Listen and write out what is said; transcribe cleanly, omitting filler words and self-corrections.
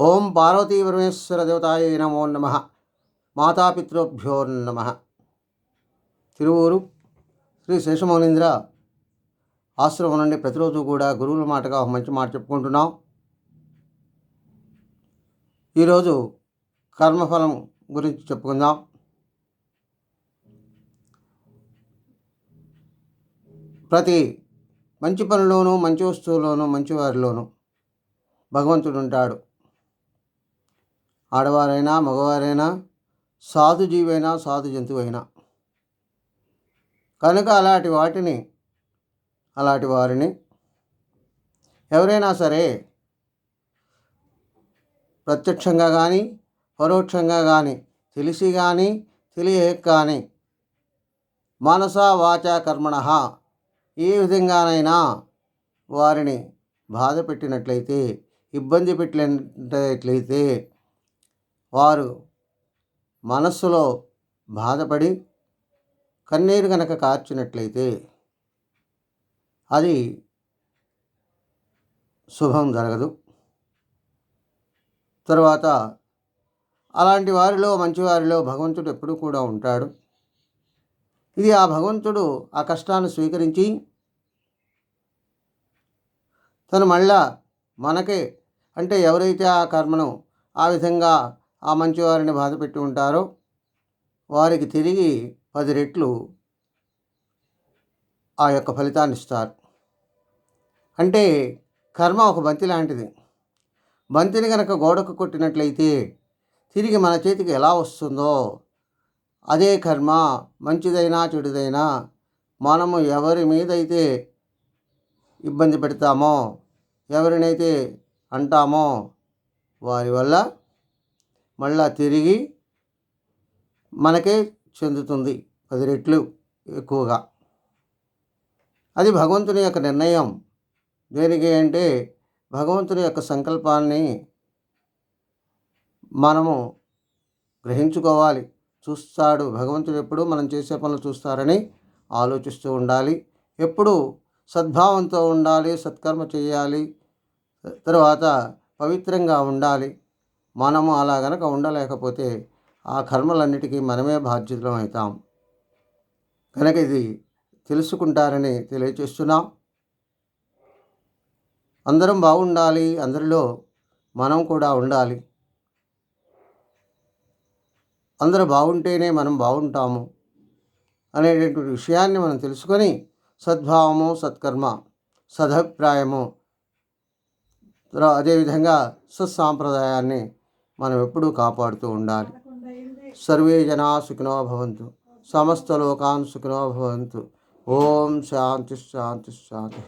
ఓం పార్వతీ పరమేశ్వర దేవతాయ నమో నమః. మాతాపితృభ్యో నమః. తిరువూరు శ్రీ శేషమౌనీంద్ర ఆశ్రమం నుండి ప్రతిరోజు కూడా గురువుల మాటగా ఒక మంచి మాట చెప్పుకుంటున్నాం. ఈరోజు కర్మఫలం గురించి చెప్పుకుందాం. ప్రతి మంచి పనిలోనూ, మంచి వస్తువులోనూ, మంచివారిలోనూ భగవంతుడు ఉంటాడు. ఆడవారైనా, మగవారైనా, సాధు జీవైనా, సాధు జంతువైనా. కనుక అలాంటి వారిని ఎవరైనా సరే ప్రత్యక్షంగా కానీ, పరోక్షంగా కానీ, తెలిసి కానీ, తెలియక కానీ, మనస వాచ కర్మణః ఏ విధంగానైనా వారిని బాధ పెట్టినట్లయితే, ఇబ్బంది పెట్టినట్లయితే, వారు మనస్సులో బాధపడి కన్నీరు కనుక కార్చినట్లయితే అది శుభం జరగదు. తర్వాత అలాంటి వారిలో, మంచివారిలో భగవంతుడు ఎప్పుడూ కూడా ఉంటాడు. ఇది ఆ భగవంతుడు ఆ కష్టాన్ని స్వీకరించి తను మళ్ళా మనకే, అంటే ఎవరైతే ఆ కర్మను ఆ విధంగా ఆ మంచివారిని బాధపెట్టి ఉంటారో వారికి తిరిగి 10 రెట్లు ఆ యొక్క ఫలితాన్ని ఇస్తారు. అంటే కర్మ ఒక బంతి లాంటిది. బంతిని కనుక గోడకు కొట్టినట్లయితే తిరిగి మన చేతికి ఎలా వస్తుందో, అదే కర్మ మంచిదైనా చెడుదైనా మనము ఎవరి మీదైతే ఇబ్బంది పెడతామో, ఎవరినైతే అంటామో వారి వల్ల మళ్ళా తిరిగి మనకే చెందుతుంది 10 రెట్లు ఎక్కువగా. అది భగవంతుని యొక్క నిర్ణయం. దేనికి అంటే భగవంతుని యొక్క సంకల్పాన్ని మనము గ్రహించుకోవాలి. చూస్తాడు భగవంతుడు, ఎప్పుడు మనం చేసే పనులు చూస్తారని ఆలోచిస్తూ ఉండాలి. ఎప్పుడు సద్భావంతో ఉండాలి, సత్కర్మ చేయాలి, తర్వాత పవిత్రంగా ఉండాలి. మనము అలా గనక ఉండలేకపోతే ఆ కర్మలన్నిటికీ మనమే బాధ్యులం అవుతాం. కనుక ఇది తెలుసుకుంటారని తెలియచేస్తున్నాం. అందరం బాగుండాలి, అందరిలో మనం కూడా ఉండాలి. అందరూ బాగుంటేనే మనం బాగుంటాము అనేటటువంటి విషయాన్ని మనం తెలుసుకొని సద్భావము, సత్కర్మ, సదభిప్రాయము, అదేవిధంగా సత్సాంప్రదాయాన్ని మనం ఎప్పుడూ కాపాడుతూ ఉండాలి. సర్వే జనా సుఖినో భవంతు, సమస్త లోకాన్ సుఖినో భవంతు. ఓం శాంతి శాంతి శాంతి.